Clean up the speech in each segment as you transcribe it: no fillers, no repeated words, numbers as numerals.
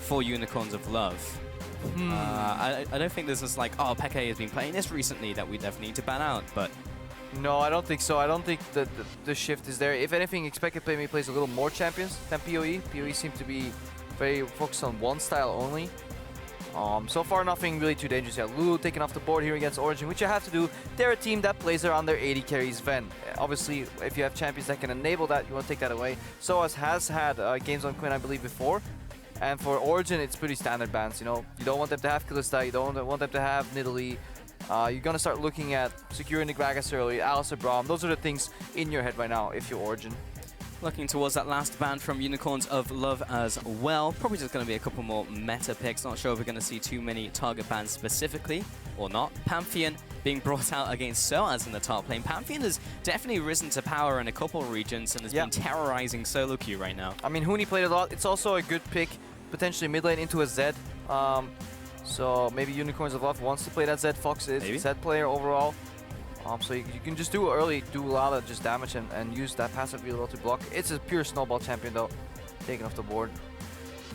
for Unicorns of Love. I don't think this is like, oh, Peke has been playing this recently that we definitely need to ban out, but... No, I don't think so. I don't think that the shift is there. If anything, xPeke maybe plays a little more champions than PoE. PoE seems to be very focused on one style only. So far, nothing really too dangerous yet. Lulu taking off the board here against Origen, which you have to do. They're a team that plays around their AD carry Zven. Obviously, if you have champions that can enable that, you want to take that away. SoaZ has had games on Quinn, I believe, before. And for Origen, it's pretty standard bans, you know. You don't want them to have Alistar, you don't want them to have Nidalee. You're going to start looking at securing the Gragas early, Alistar Braum. Those are the things in your head right now if you're Origen. Looking towards that last ban from Unicorns of Love as well. Probably just going to be a couple more meta picks. Not sure if we're going to see too many target bans specifically or not. Pantheon being brought out against SoaZ in the top lane. Pantheon has definitely risen to power in a couple regions and has been terrorizing solo queue right now. I mean, Huni played a lot. It's also a good pick, potentially mid lane into a Zed. So maybe Unicorns of Love wants to play that Zed. Fox is a Zed player overall. So you can just do early, do a lot of just damage and use that passive really well to block. It's a pure snowball champion though, taken off the board.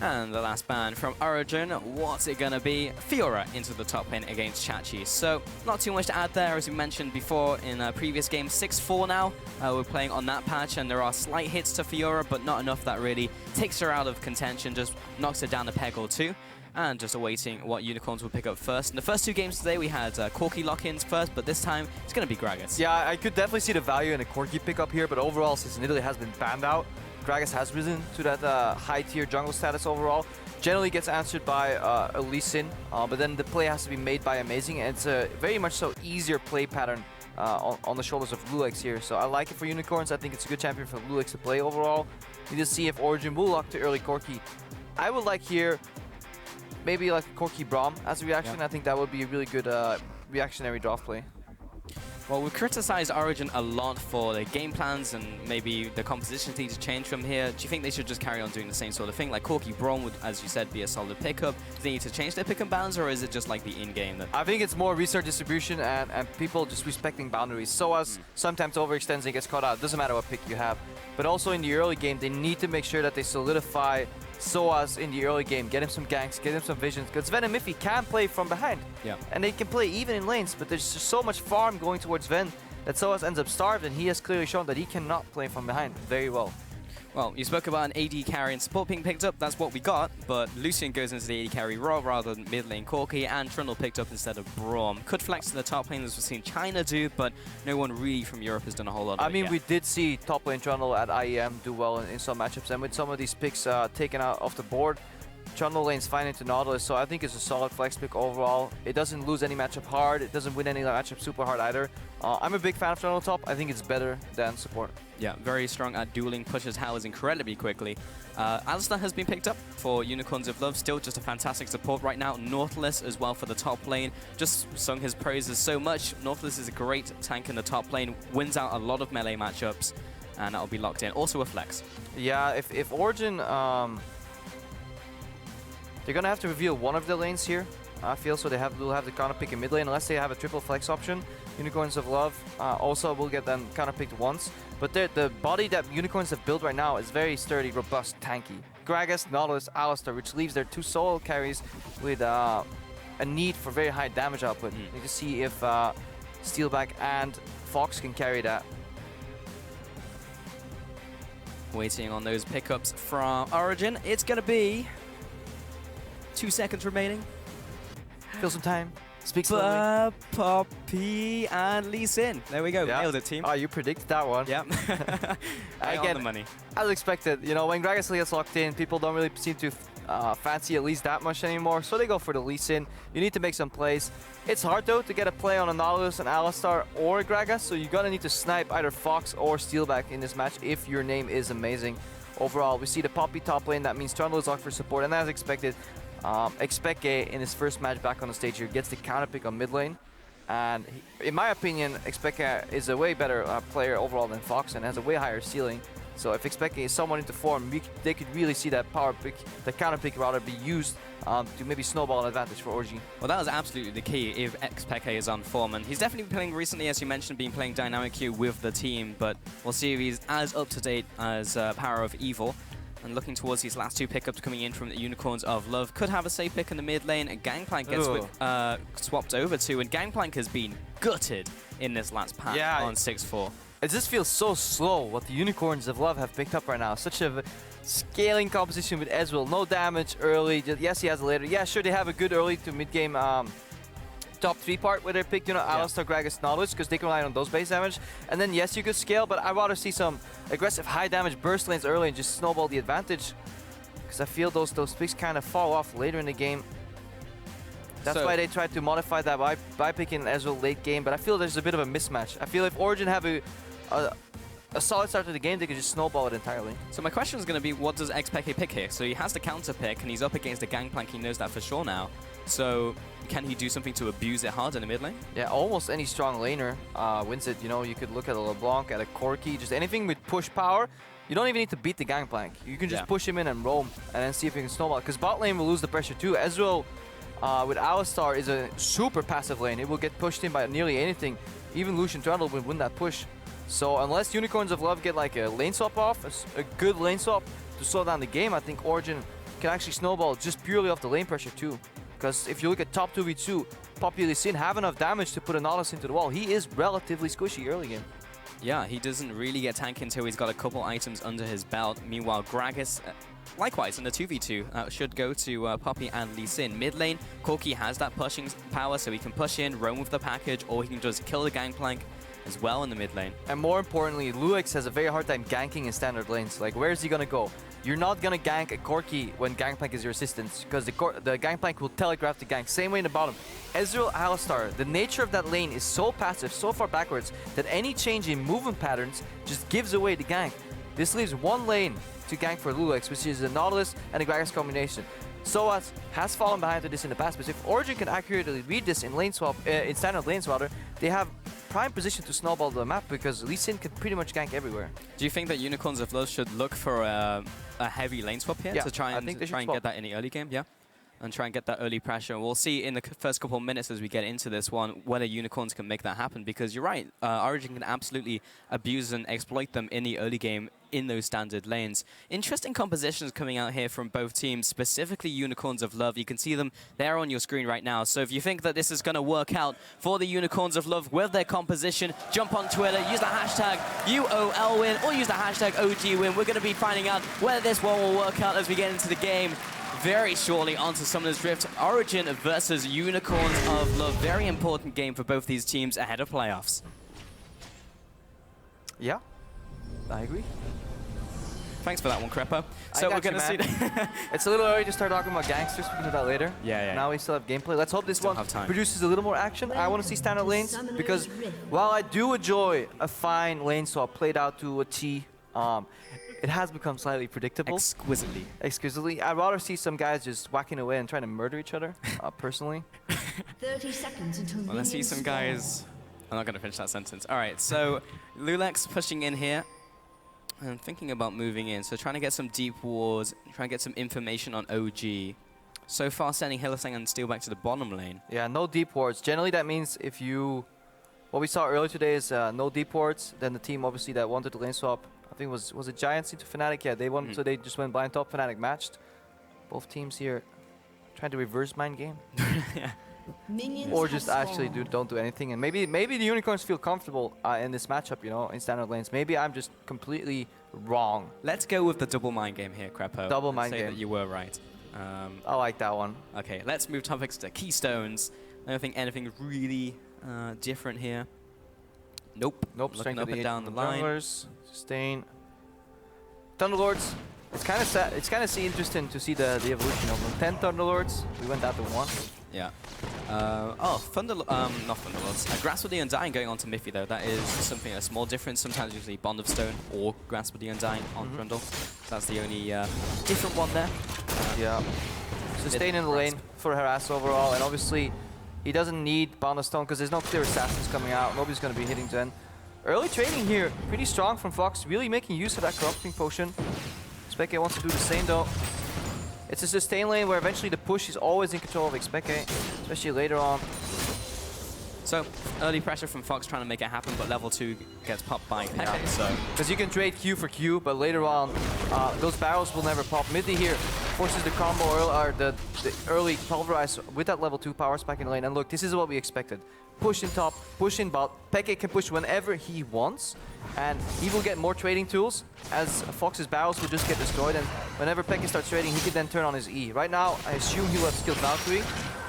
And the last ban from Origen, what's it gonna be? Fiora into the top lane against xPeke. So not too much to add there, as we mentioned before in a previous game. 6-4 now, we're playing on that patch, and there are slight hits to Fiora, but not enough that really takes her out of contention, just knocks her down a peg or two. And just awaiting what Unicorns will pick up first. In the first two games today, we had Corki lock-ins first, but this time it's going to be Gragas. Yeah, I could definitely see the value in a Corki pickup here, but overall, since Nidalee has been banned out, Gragas has risen to that high-tier jungle status overall. Generally gets answered by a Lee Sin, but then the play has to be made by Amazing, and it's a very much so easier play pattern on the shoulders of Loulex here. So I like it for Unicorns. I think it's a good champion for Loulex to play overall. Need to see if Origen will lock to early Corki. I would like here maybe like Corki Braum as a reaction. I think that would be a really good reactionary draft play. Well, we've criticized Origen a lot for their game plans and maybe the compositions need to change from here. Do you think they should just carry on doing the same sort of thing? Like Corki Braum would, as you said, be a solid pickup. Do they need to change their pick and balance, or is it just like the in-game? I think it's more resource distribution and people just respecting boundaries. SoaZ sometimes overextends and gets caught out. Doesn't matter what pick you have. But also in the early game, they need to make sure that they solidify SoaZ in the early game, get him some ganks, get him some visions, because Zven and Mithy can play from behind. And they can play even in lanes, but there's just so much farm going towards Zven that SoaZ ends up starved, and he has clearly shown that he cannot play from behind very well. Well, you spoke about an AD carry and support being picked up. That's what we got, but Lucian goes into the AD carry role rather than mid lane Corki, and Trundler picked up instead of Braum. Could flex to the top lane as we've seen China do, but no one really from Europe has done a whole lot of it. I mean, we did see top lane Trundler at IEM do well in some matchups, and with some of these picks taken out off the board, Trundler lane's fine into Nautilus, so I think it's a solid flex pick overall. It doesn't lose any matchup hard, it doesn't win any matchup super hard either. I'm a big fan of Trundler top. I think it's better than support. Yeah, very strong at dueling, pushes towers incredibly quickly. Alistar has been picked up for Unicorns of Love, still just a fantastic support right now. Nautilus as well for the top lane, just sung his praises so much. Nautilus is a great tank in the top lane, wins out a lot of melee matchups, and that'll be locked in. Also a flex. Yeah, if Origen, they're gonna have to reveal one of the lanes here, I feel, so will have the counter pick in mid lane unless they have a triple flex option. Unicorns of Love also will get them counter picked once, but the body that Unicorns have built right now is very sturdy, robust, tanky. Gragas, Nautilus, Alistar, which leaves their two solo carries with a need for very high damage output. Need to see if Stellback and Fox can carry that. Waiting on those pickups from Origen. It's gonna be 2 seconds remaining. Fill some time. Speak slowly. Poppy and Lee Sin. There we go. Nailed it, team. Oh, you predicted that one. Yep. Again, on the money. As expected, you know, when Gragas gets locked in, people don't really seem to fancy at least that much anymore, so they go for the Lee Sin. You need to make some plays. It's hard, though, to get a play on a Nautilus, an Alistar, or a Gragas, so you're gonna need to snipe either Fox or Stellback in this match if your name is Amazing. Overall, we see the Poppy top lane. That means Trundler is locked for support, and as expected, xPeke in his first match back on the stage here gets the counter pick on mid lane, and in my opinion, xPeke is a way better player overall than Fox and has a way higher ceiling. So if xPeke is somewhat into form, they could really see that power pick, the counter pick rather, be used to maybe snowball an advantage for Origen. Well, that was absolutely the key if xPeke is on form, and he's definitely been playing recently, as you mentioned, been playing dynamic queue with the team, but we'll see if he's as up to date as Power of Evil. And looking towards these last two pickups coming in from the Unicorns of Love. Could have a safe pick in the mid lane, and Gangplanc gets swapped over to, and Gangplanc has been gutted in this last pack on 6-4. It just feels so slow what the Unicorns of Love have picked up right now. Such a scaling composition with Ezreal. No damage early. Yes, he has a later. Yeah, sure, they have a good early to mid-game top 3 part where they picked, you know, Alistar, Gragas, Nautilus, because they can rely on those base damage. And then, yes, you could scale, but I'd rather see some aggressive high damage burst lanes early and just snowball the advantage. Because I feel those picks kind of fall off later in the game. That's why they tried to modify that by picking Ezreal late game, but I feel there's a bit of a mismatch. I feel if Origen have a solid start to the game, they could just snowball it entirely. So my question is going to be, what does xPeke pick here? So he has the counter pick, and he's up against the Gangplanc. He knows that for sure now. So can he do something to abuse it hard in the mid lane? Yeah, almost any strong laner wins it. You know, you could look at a LeBlanc, at a Corki, just anything with push power. You don't even need to beat the Gangplanc. You can just push him in and roam, and then see if you can snowball. Because bot lane will lose the pressure too. Ezreal with Alistar is a super passive lane. It will get pushed in by nearly anything. Even Lucian Trundler would win that push. So unless Unicorns of Love get like a lane swap off, a good lane swap to slow down the game, I think Origen can actually snowball just purely off the lane pressure too. Because if you look at top 2v2, Poppy Hylissang have enough damage to put a Nautilus into the wall. He is relatively squishy early game. Yeah, he doesn't really get tanky until he's got a couple items under his belt. Meanwhile, Gragas, likewise, in the 2v2, should go to Poppy and Hylissang. Mid lane, Corki has that pushing power, so he can push in, roam with the package, or he can just kill the Gangplanc as well in the mid lane. And more importantly, Loulex has a very hard time ganking in standard lanes. Like, where is he gonna go? You're not gonna gank a Corki when Gangplanc is your assistance, because the Gangplanc will telegraph the gank. Same way in the bottom. Ezreal, Alistar, the nature of that lane is so passive, so far backwards, that any change in movement patterns just gives away the gank. This leaves one lane to gank for Loulex, which is a Nautilus and a Gragas combination. SoaZ has fallen behind to this in the past, but if Origen can accurately read this in lane swap, in standard lanes rather, they have prime position to snowball the map because Hylissang can pretty much gank everywhere. Do you think that Unicorns of Love should look for a heavy lane swap here to try and get that in the early game? Yeah. And try and get that early pressure. We'll see in the first couple of minutes as we get into this one whether Unicorns can make that happen, because you're right, Origen can absolutely abuse and exploit them in the early game in those standard lanes. Interesting compositions coming out here from both teams, specifically Unicorns of Love. You can see them there on your screen right now. So if you think that this is going to work out for the Unicorns of Love with their composition, jump on Twitter, use the hashtag UOLWin or use the hashtag OGWin. We're going to be finding out whether this one will work out as we get into the game very shortly onto Summoner's Rift. Origen versus Unicorns of Love. Very important game for both these teams ahead of playoffs. Yeah, I agree. Thanks for that one, Crepo. So we're going to see... It's a little early to start talking about gangsters. We can do that later. Yeah. Now we still have gameplay. Let's hope this one produces a little more action. I want to see standard lanes, because while I do enjoy a fine lane swap played out to a T, it has become slightly predictable. Exquisitely. I'd rather see some guys just whacking away and trying to murder each other, personally. 30 seconds until well, let's see some guys... I'm not going to finish that sentence. All right, so Loulex pushing in here. And thinking about moving in, so trying to get some deep wards, trying to get some information on OG. So far sending Hylissang and Stellback to the bottom lane. Yeah, no deep wards. Generally that means if you... What we saw earlier today is no deep wards. Then the team obviously that wanted the lane swap, I think was it Giants into Fnatic? Yeah, they won, so they just went blind top, Fnatic matched. Both teams here trying to reverse mind game. Yeah. Or just actually don't do anything, and maybe the Unicorns feel comfortable in this matchup, you know, in standard lanes. Maybe I'm just completely wrong. Let's go with the double mind game here, Crepo. Double mind game. game. That you were right. I like that one. Okay, let's move topics to Keystones. I don't think anything really different here. Nope. Looking up and down the line. Sustain. Thunderlords. It's kind of sad. It's kind of interesting to see the evolution of them. 10 Thunderlords. We went down to 1. Yeah. Not Thunderlords. Grasp of the Undying going on to Mithy, though. That is something, a small difference. Sometimes usually Bond of Stone or Grasp of the Undying on Trundle. So that's the only different one there. Yeah. Sustain in the lane for harass overall, and obviously he doesn't need Bond of Stone because there's no clear assassins coming out. Nobody's going to be hitting Zen. Early trading here, pretty strong from Fox, really making use of that corrupting potion. xPeke wants to do the same though. It's a sustain lane where eventually the push is always in control of xPeke, especially later on. So early pressure from Fox trying to make it happen, but level 2 gets popped by Peke. So because you can trade Q for Q, but later on, those barrels will never pop. Mithy here forces the combo or the early pulverize with that level 2 power spike in the lane. And look, this is what we expected. Push in top, push in bot. Peke can push whenever he wants, and he will get more trading tools as Fox's barrels will just get destroyed. And whenever Peke starts trading, he can then turn on his E. Right now, I assume he will have skilled Valkyrie.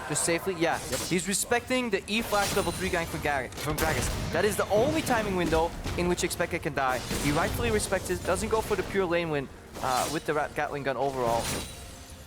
Just safely, yeah. Yep. He's respecting the E flash level 3 gank from Gragas. That is the only timing window in which xPeke can die. He rightfully respects it, doesn't go for the pure lane win with the Gatling gun overall.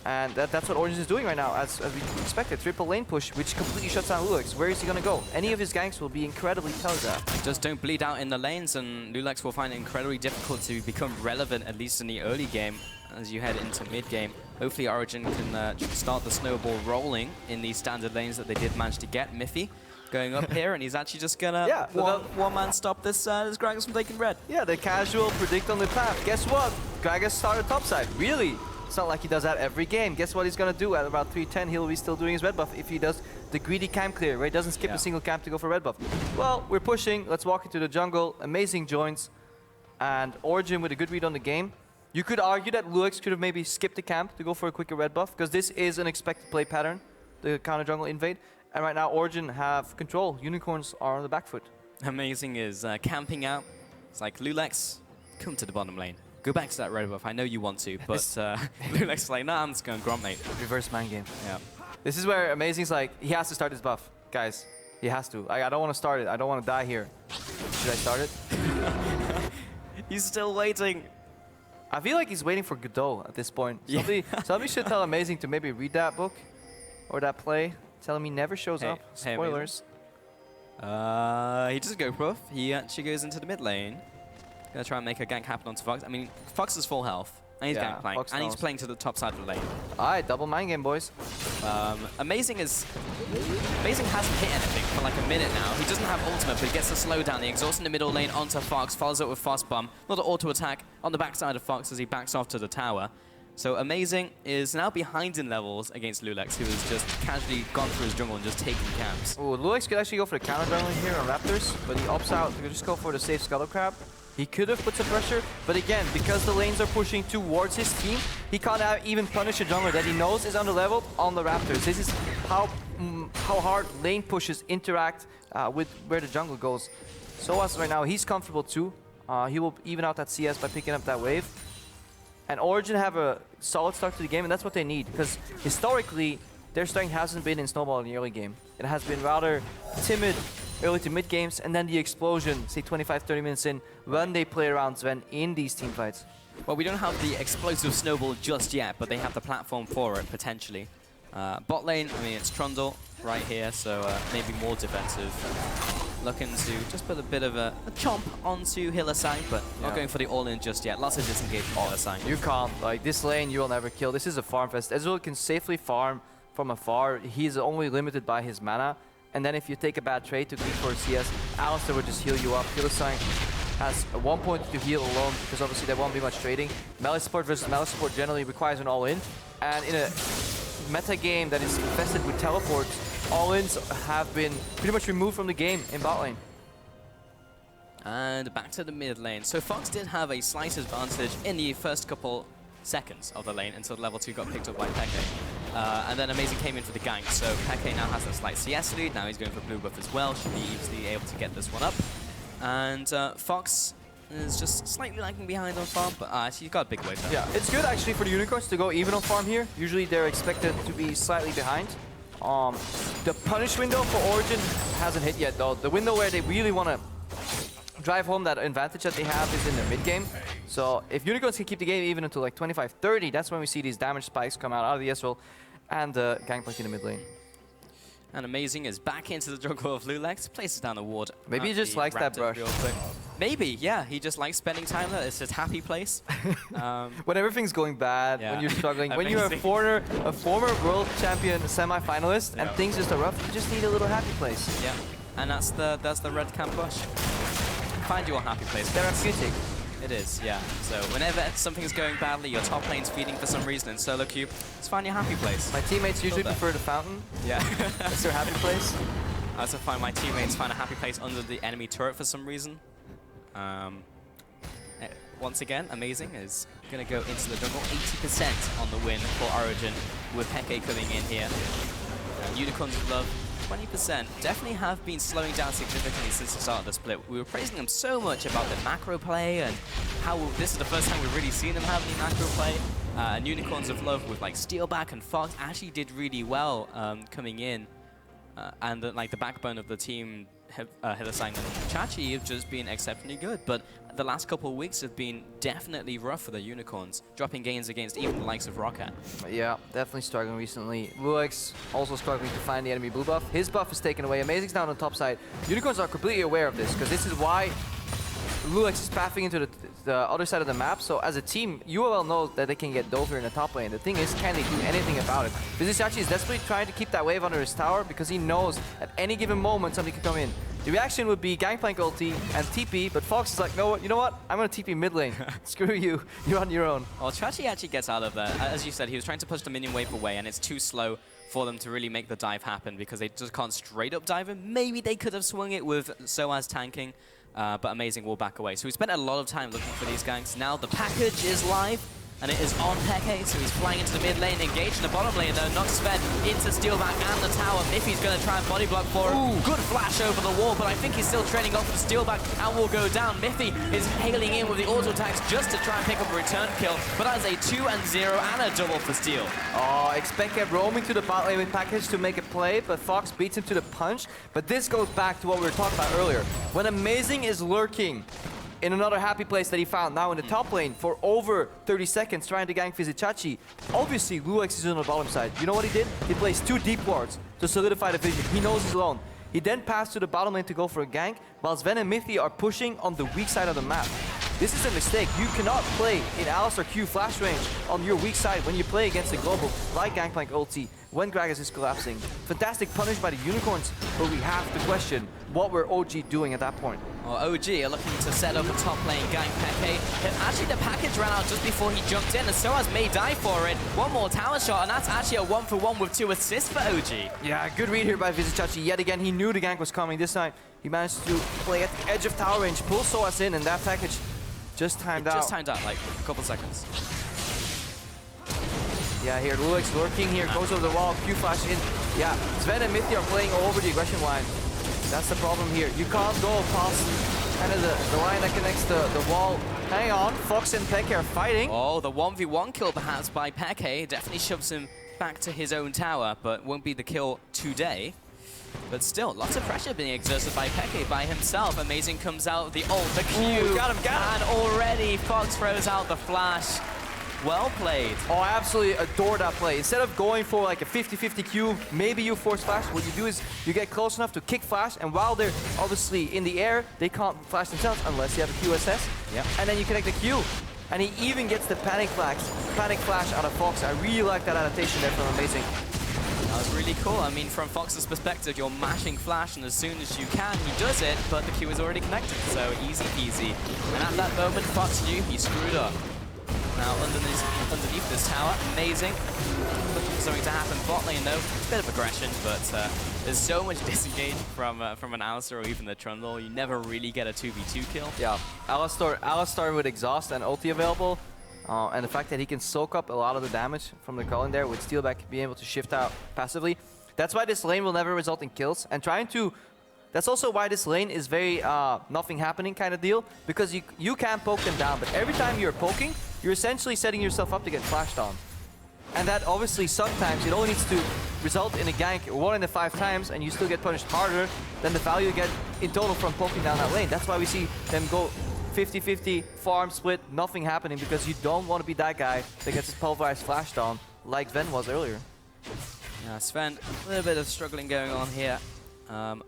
And that's what Origen is doing right now, as we expected. Triple lane push, which completely shuts down Loulex. Where is he gonna go? Any of his ganks will be incredibly telegraphed. Just don't bleed out in the lanes, and Loulex will find it incredibly difficult to become relevant, at least in the early game, as you head into mid-game. Hopefully Origen can start the snowball rolling in these standard lanes that they did manage to get. Mithy going up here, and he's actually just gonna one-man stop this Gragas from taking red. Yeah, the casual predict on the path. Guess what? Gragas started topside. Really? It's not like he does that every game. Guess what he's gonna do? At about 310, he'll be still doing his red buff if he does the greedy camp clear, where he doesn't skip a single camp to go for red buff. Well, we're pushing. Let's walk into the jungle. Amazing joints. And Origen with a good read on the game. You could argue that Loulex could have maybe skipped the camp to go for a quicker red buff, because this is an expected play pattern, the counter jungle invade. And right now, Origen have control. Unicorns are on the back foot. Amazing is camping out. It's like, Loulex, come to the bottom lane. Go back to that red buff. I know you want to, but Loulex is like, nah, I'm just going Gromp, mate. Reverse man game. Yeah. This is where Amazing's like, he has to start his buff. Guys, he has to. I don't want to start it. I don't want to die here. Should I start it? He's still waiting. I feel like he's waiting for Godot at this point. Somebody should tell Amazing to maybe read that book or that play. Tell him he never shows up. Spoilers. He doesn't go buff. He actually goes into the mid lane. Gonna try and make a gank happen onto Fox. I mean, Fox is full health, and he's Gangplanc, and he's playing to the top side of the lane. Alright, double mind game, boys. Amazing hasn't hit anything for like a minute now. He doesn't have ultimate, but he gets the slowdown. The exhaust in the middle lane onto Fox, follows up with Fast Bomb. Not an auto attack on the backside of Fox as he backs off to the tower. So Amazing is now behind in levels against Loulex, who has just casually gone through his jungle and just taken camps. Ooh, Loulex could actually go for the counter jungle here on Raptors, but he opts out to just go for the safe Scuttle Crab. He could have put some pressure, but again, because the lanes are pushing towards his team, he can't even punish a jungler that he knows is underleveled on the Raptors. This is how hard lane pushes interact with where the jungle goes. SoaZ right now, he's comfortable too. He will even out that CS by picking up that wave. And Origen have a solid start to the game, and that's what they need, because historically, their strength hasn't been in Snowball in the early game. It has been rather timid early to mid games, and then the explosion, say 25-30 minutes in, when they play around Zven in these team fights. Well, we don't have the explosive snowball just yet, but they have the platform for it, potentially. Bot lane, I mean, it's Trundler right here, so maybe more defensive. Looking to just put a bit of a chomp onto Hylissang, but not going for the all-in just yet. Lots of disengage from Hylissang. You can't. Like, this lane, you will never kill. This is a farm fest. Ezreal can safely farm from afar. He's only limited by his mana. And then if you take a bad trade to click for a CS, Alistar will just heal you up. Hylissang has a 1 point to heal alone, because obviously there won't be much trading. Melee support versus melee support generally requires an all-in. And in a meta game that is infested with teleports, all-ins have been pretty much removed from the game in bot lane. And back to the mid lane. So Fox did have a slight advantage in the first couple seconds of the lane until level 2 got picked up by Peke. And then Amazing came in for the gank, so Peke now has a slight CS lead. Now he's going for blue buff as well, should be easily able to get this one up. And Fox is just slightly lagging behind on farm, but actually he's got a big wave there. Yeah, it's good actually for the Unicorns to go even on farm here. Usually they're expected to be slightly behind. The punish window for Origen hasn't hit yet though. The window where they really want to drive home that advantage that they have is in the mid game. So if Unicorns can keep the game even until like 25-30, that's when we see these damage spikes come out of the Ezreal and the Gangplanc in the mid lane. And Amazing is back into the jungle of Loulex, places down the ward. Maybe he just likes that brush. Maybe, yeah, he just likes spending time there. It's his happy place. When everything's going bad, when you're struggling, when you're a former world champion semi-finalist and things just are rough, you just need a little happy place. Yeah, and that's the red camp bush. Find your happy place. Therapeutic. It is, yeah. So whenever something's going badly, your top lane's feeding for some reason in solo queue, just find your happy place. My teammates usually prefer the fountain. Yeah. That's their happy place. I also find my teammates find a happy place under the enemy turret for some reason. Once again, Amazing is going to go into the jungle. 80% on the win for Origen with Peke coming in here. Unicors of Love, 20%. Definitely have been slowing down significantly since the start of the split. We were praising them so much about the macro play and how this is the first time we've really seen them have any macro play. And Unicors of Love with like Stellback and Fox actually did really well coming in. And the backbone of the team, Hylissang and Chachi, have just been exceptionally good. But the last couple of weeks have been definitely rough for the Unicorns, dropping gains against even the likes of Rocket. Yeah, definitely struggling recently. Loulex also struggling to find the enemy blue buff. His buff is taken away. Amazing's down on the top side. Unicorns are completely aware of this, because this is why Loulex is pathing into the other side of the map. So as a team, UOL knows that they can get Dover in the top lane. The thing is, can they do anything about it? Vizicsacsi is desperately trying to keep that wave under his tower because he knows at any given moment something can come in. The reaction would be Gangplanc ulti and TP, but Fox is like, no, you know what? I'm going to TP mid lane. Screw you. You're on your own. Well, Chachi actually gets out of there. As you said, he was trying to push the minion wave away, and it's too slow for them to really make the dive happen because they just can't straight up dive him. Maybe they could have swung it with SoaZ tanking. But Amazing will back away. So we spent a lot of time looking for these ganks. Now the package is live, and it is on Peke, so he's flying into the mid lane, engaged in the bottom lane though, knocks Zven into Stellback and the tower. Mithy's going to try and body block for him. Good flash over the wall, but I think he's still trading off with Stellback and will go down. Mithy is hailing in with the auto attacks just to try and pick up a return kill, but that is a 2-0 and a double for Steel. Oh, xPeke roaming to the bot lane with package to make a play, but Fox beats him to the punch. But this goes back to what we were talking about earlier. When Amazing is lurking in another happy place that he found now in the top lane for over 30 seconds trying to gank Vizicsacsi. Obviously, Loulex is on the bottom side. You know what he did? He placed 2 deep wards to solidify the vision. He knows he's alone. He then passed to the bottom lane to go for a gank, while Zven and Mithy are pushing on the weak side of the map. This is a mistake. You cannot play in Alistar Q flash range on your weak side when you play against a global like Gangplanc ulti when Gragas is collapsing. Fantastic punish by the Unicorns, but we have to question what were OG doing at that point. Well, OG are looking to set up a top lane Gangplanc. Actually, the package ran out just before he jumped in, and SoaZ may die for it. One more tower shot, and that's actually a 1-for-1 with 2 assists for OG. Yeah, good read here by Vizicsacsi. Yet again, he knew the gank was coming. This time, he managed to play at the edge of tower range, pull SoaZ in, and that package just timed out. Just timed out, like a couple seconds. Yeah, here, Loulex lurking here, goes over the wall, Q flash in. Yeah, Zven and Mithy are playing over the aggression line. That's the problem here. You can't go past kind of the line that connects the wall. Hang on, Fox and Peke are fighting. Oh, the 1v1 kill perhaps by Peke definitely shoves him back to his own tower, but won't be the kill today. But still, lots of pressure being exerted by Peke by himself. Amazing comes out, the ult, the Q. Ooh, got him. And already Fox throws out the flash. Well played. Oh, I absolutely adore that play. Instead of going for like a 50-50 Q, maybe you force flash. What you do is you get close enough to kick flash, and while they're obviously in the air, they can't flash themselves unless you have a QSS. Yeah. And then you connect the Q. And he even gets the panic flash out of Fox. I really like that adaptation there from Amazing. That was really cool. I mean, from Fox's perspective, you're mashing flash, and as soon as you can, he does it, but the Q is already connected, so easy peasy. And at that moment, Fox knew he screwed up. Now, underneath this tower, Amazing. Looking for something to happen. Bot lane, though, it's a bit of aggression, but there's so much disengage from an Alistar or even the Trundler. You never really get a 2v2 kill. Yeah, Alistar with exhaust and ulti available. And the fact that he can soak up a lot of the damage from the Cullen there with Stellback being able to shift out passively. That's why this lane will never result in kills. And that's also why this lane is very nothing happening kind of deal. Because you can poke them down, but every time you're poking, you're essentially setting yourself up to get flashed on. And that obviously sometimes it only needs to result in a gank 1 in the 5 times, and you still get punished harder than the value you get in total from poking down that lane. That's why we see them go 50-50, farm split, nothing happening, because you don't want to be that guy that gets his pulverized flashed on, like Zven was earlier. Yeah, Zven, a little bit of struggling going on here.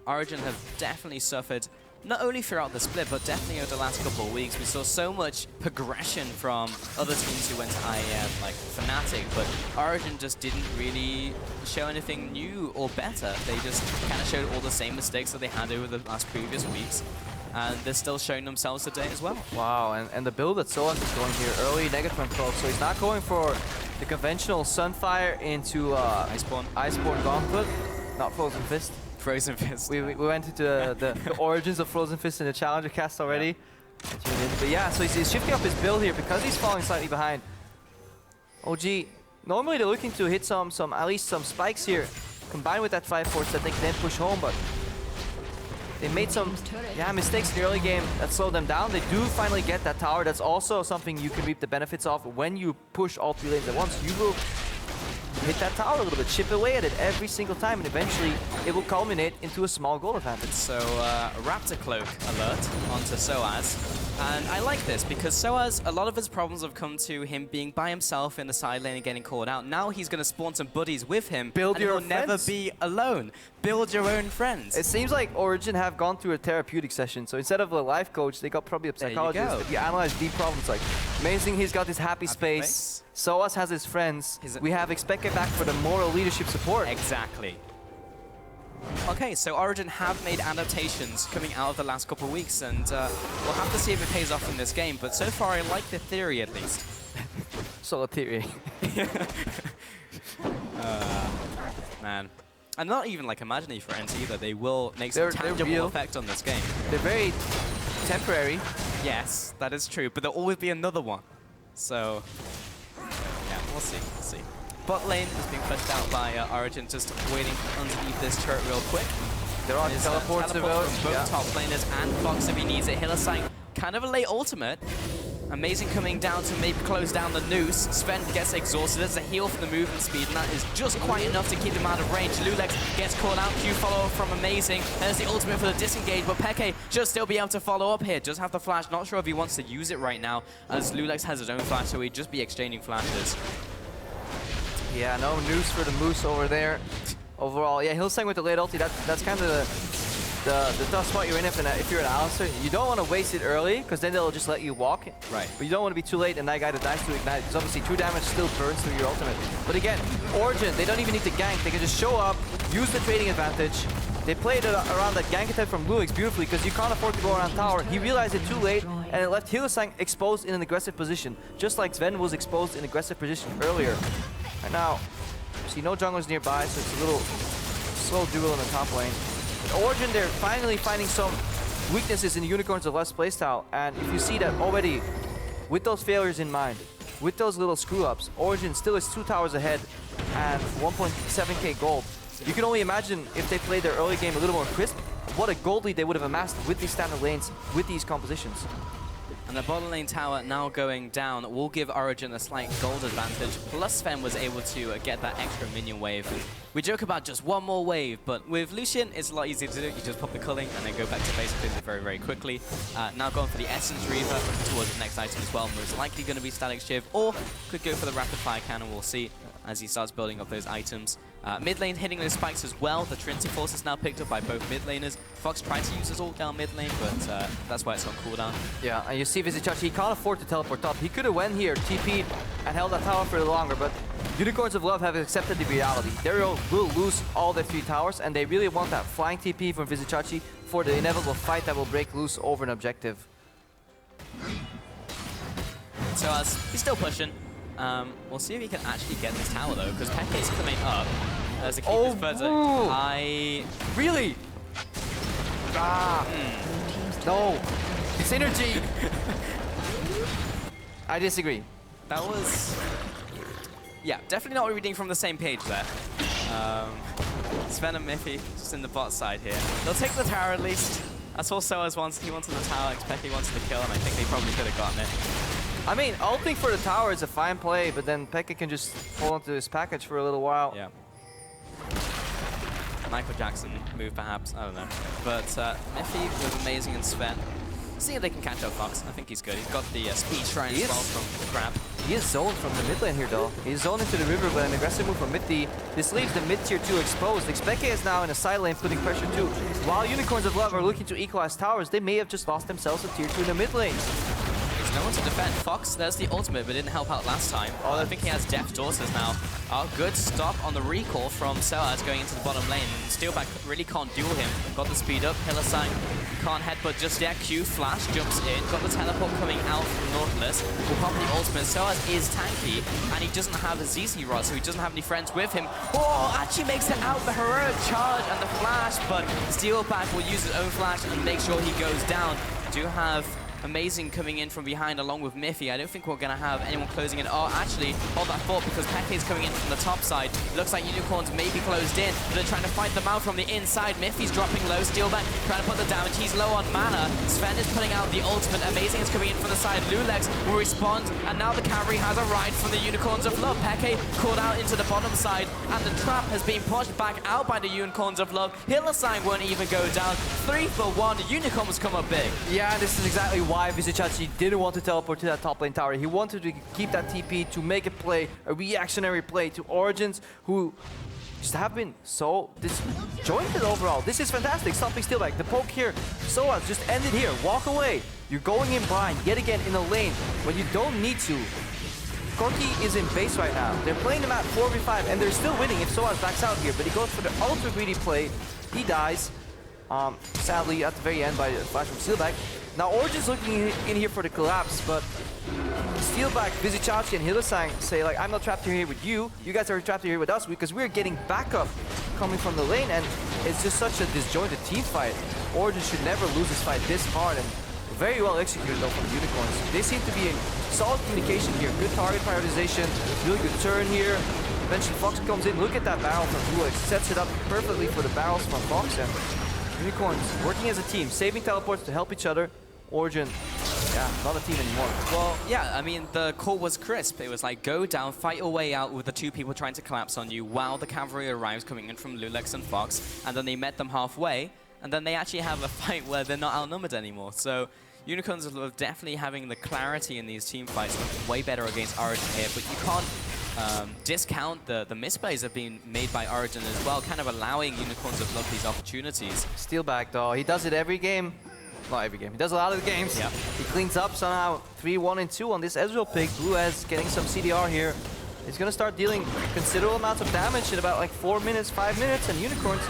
Origen have definitely suffered, not only throughout the split, but definitely over the last couple of weeks. We saw so much progression from other teams who went to IEM, like Fnatic, but Origen just didn't really show anything new or better. They just kind of showed all the same mistakes that they had over the last previous weeks. And they're still showing themselves today as well. Wow, and the build that SoaZ is going here, early Negative Cloak, so he's not going for the conventional Sunfire into Iceborne Gauntlet. not Frozen Fist. Frozen Fist. We went into the origins of Frozen Fist in the Challenger cast already. But yeah, so he's shifting up his build here because he's falling slightly behind. OG, normally they're looking to hit at least some spikes here, combined with that 5-4 that they can then push home, but they made some mistakes in the early game that slowed them down. They do finally get that tower. That's also something you can reap the benefits of when you push all 3 lanes at once. You will hit that tower a little bit, chip away at it every single time, and eventually it will culminate into a small goal advantage. So Raptor Cloak alert onto SoaZ. And I like this because SoaZ, a lot of his problems have come to him being by himself in the side lane and getting called out. Now he's going to spawn some buddies with him. Build and your he'll never be alone. Build your own friends. It seems like Origen have gone through a therapeutic session. So instead of a life coach, they got probably a psychologist. If you analyze deep problems, like amazing, he's got this happy space. SoaZ has his friends. We have xPeke back for the moral leadership support. Exactly. Okay, so Origen have made adaptations coming out of the last couple of weeks, and we'll have to see if it pays off in this game, but so far I like the theory at least. Solid theory. Man. And not even like imagining for NT either, they will make some tangible effect on this game. They're very temporary. Yes, that is true, but there'll always be another one. So, yeah, we'll see, we'll see. Bot lane is being pushed out by Origen, just waiting underneath this turret real quick. There are teleports from both top laners and Fox if he needs it. Hylissang, kind of a late ultimate. Amazing coming down to maybe close down the noose. Zven gets exhausted. There's a heal for the movement speed, and that is just quite enough to keep him out of range. Loulex gets called out. Q follow from Amazing. There's the ultimate for the disengage, but Peke should still be able to follow up here. Does have the flash. Not sure if he wants to use it right now, as Loulex has his own flash, so he'd just be exchanging flashes. Yeah, no noose for the Moose over there. Overall, yeah, Hylissang with the late ulti, that's kind of the tough spot you're in if you're an Alistar. You don't want to waste it early, because then they'll just let you walk. Right. But you don't want to be too late and that guy that dies to ignite, because obviously 2 damage still burns through your ultimate. But again, Origen, they don't even need to gank. They can just show up, use the trading advantage. They played around that gank attack from Loulex beautifully, because you can't afford to go around tower. He realized it too late, and it left Hylissang exposed in an aggressive position, just like Zven was exposed in aggressive position earlier. Right now, see no junglers nearby, so it's a little slow duel in the top lane. But Origen, they're finally finding some weaknesses in the Unicorns of Love's playstyle, and if you see that already, with those failures in mind, with those little screw-ups, Origen still is 2 towers ahead and 1.7k gold. You can only imagine if they played their early game a little more crisp, what a gold lead they would have amassed with these standard lanes, with these compositions. And the bottom lane tower now going down will give Origen a slight gold advantage. Plus Zven was able to get that extra minion wave. We joke about just one more wave, but with Lucian, it's a lot easier to do. You just pop the culling and then go back to basic business very, very quickly. Now going for the Essence Reaver, looking towards the next item as well. Most likely going to be Static Shiv, or could go for the Rapid Fire Cannon. We'll see as he starts building up those items. Mid lane hitting those spikes as well. The Trinity Force is now picked up by both mid laners. Fox tried to use his ult down mid lane, but that's why it's on cooldown. Yeah, and you see Vizicsacsi, he can't afford to teleport top. He could have went here, TP'd, and held that tower for a little longer, but Unicors of Love have accepted the reality. They will lose all their 3 towers, and they really want that flying TP from Vizicsacsi for the inevitable fight that will break loose over an objective. So he's still pushing. We'll see if he can actually get this tower though, because Peke is coming up. As a keeper's further. Really? No. Synergy. I disagree. That was... Yeah, definitely not reading from the same page there. Zven and Mithy just in the bot side here. They'll take the tower at least. That's all SoaZ wants. He wanted the tower, xPeke wanted the kill, and I think they probably could have gotten it. I mean, ulting for the tower is a fine play, but then Peke can just hold onto his package for a little while. Yeah. Michael Jackson move, perhaps. I don't know. But Mithy with Amazing and Zven. See if they can catch up Fox. I think he's good. He's got the speed shrine as well from Grab. He is zoned from the mid lane here, though. He's zoned into the river, but an aggressive move from Mithy. This leaves the mid tier 2 exposed. xPeke is now in a side lane, putting pressure too. While Unicorns of Love are looking to equalize towers, they may have just lost themselves a tier 2 in the mid lane. There's no one to defend. Fox, there's the ultimate, but didn't help out last time. Oh, I think he has Death Daughters now. Oh, good stop on the recall from SoaZ going into the bottom lane. Stellback really can't duel him. Got the speed up. Hylissang can't headbutt just yet. Q flash jumps in. Got the teleport coming out from Nautilus. Will pop the ultimate. SoaZ is tanky, and he doesn't have a ZZ rod, so he doesn't have any friends with him. Oh, actually makes it out the heroic charge and the flash, but Stellback will use his own flash and make sure he goes down. Do have Amazing coming in from behind along with Mithy. I don't think we're going to have anyone closing in. Oh, actually, hold that thought, because xPeke is coming in from the top side. Looks like Unicorns may be closed in, but they're trying to fight them out from the inside. Mithy's dropping low. Stellback trying to put the damage. He's low on mana. Zven is putting out the ultimate. Amazing is coming in from the side. Loulex will respond, and now the cavalry has arrived from the Unicorns of Love. xPeke called out into the bottom side, and the trap has been pushed back out by the Unicorns of Love. Hylissang won't even go down. 3 for 1. Unicorns come up big. Yeah, this is exactly why Vizicsacsi didn't want to teleport to that top lane tower. He wanted to keep that TP to make a play, a reactionary play to Origins, who just have been so disjointed overall. This is fantastic. Stopping Stellback. The poke here, SoaZ just ended here. Walk away. You're going in blind yet again in a lane when you don't need to. Corki is in base right now. They're playing them at 4v5, and they're still winning if SoaZ backs out here, but he goes for the ultra greedy play. He dies, sadly, at the very end by the flash from Stellback. Now Origin's looking in here for the collapse, but Stellback, Vizicsacsi, and Hylissang say, like, I'm not trapped here with you. You guys are trapped here with us, because we're getting backup coming from the lane, and it's just such a disjointed team fight. Origin should never lose this fight this hard, and very well executed though from the Unicorns. They seem to be in solid communication here. Good target prioritization, really good turn here. Eventually Fox comes in. Look at that barrel from Loulex. Sets it up perfectly for the barrels from Fox, and Unicorns working as a team, saving teleports to help each other. Origin, yeah, not a team anymore. Well, yeah, I mean, the call was crisp. It was like, go down, fight your way out with the two people trying to collapse on you while the cavalry arrives coming in from Loulex and Fox, and then they met them halfway, and then they actually have a fight where they're not outnumbered anymore. So Unicorns are definitely having the clarity in these team fights, way better against Origin here, but you can't discount the misplays that have been made by Origin as well, kind of allowing Unicorns of Love these opportunities. Stellback though, he does it every game. Not every game, he does a lot of the games. Yep. He cleans up somehow 3-1 and 2 on this Ezreal pick. Blue is getting some CDR here. He's gonna start dealing considerable amounts of damage in about like 4 minutes, 5 minutes, and Unicorns,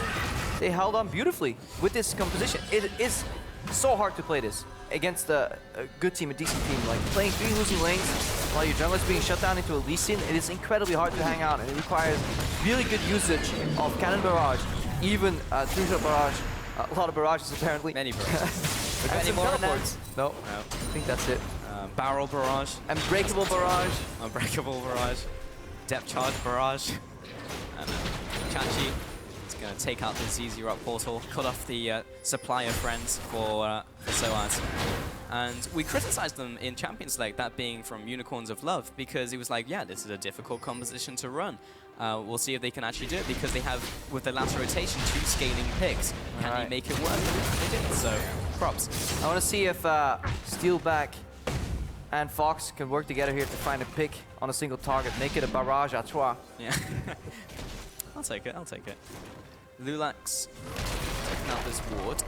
they held on beautifully with this composition. It is so hard to play this against a good team, a decent team. Like playing 3 losing lanes while your jungler is being shut down into a Lee Sin, it is incredibly hard to hang out, and it requires really good usage of Cannon Barrage, even 3-shot Barrage, a lot of barrages apparently. Many barrages. Any more teleports? No, no, I think that's it. Barrel Barrage. Unbreakable Barrage. Unbreakable Barrage. Depth Charge Barrage. And Chachi is going to take out the ZZ Rock portal, cut off the supply of friends for SoaZ. And we criticized them in Champions League, that being from Unicorns of Love, because it was like, yeah, this is a difficult composition to run. We'll see if they can actually do it, because they have, with the last rotation, 2 scaling picks. Can they make it work? They did, so props. I want to see if Stellback and Fox can work together here to find a pick on a single target, make it a barrage à trois. Yeah. I'll take it, I'll take it. Loulex taking out this ward.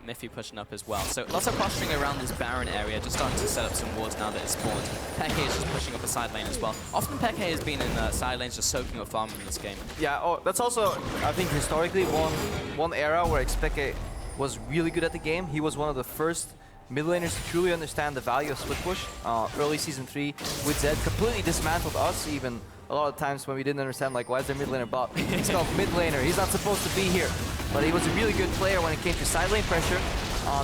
Mithy pushing up as well. So lots of posturing around this Baron area, just starting to set up some wards now that it's spawned. xPeke is just pushing up a side lane as well. Often xPeke has been in side lanes just soaking up farm in this game. Yeah, that's also, I think, historically one era where xPeke was really good at the game. He was one of the first mid laners to truly understand the value of split push. Early season 3 with Zed completely dismantled us even a lot of times when we didn't understand, like, why is there mid laner bot? He's called mid laner. He's not supposed to be here. But he was a really good player when it came to side lane pressure,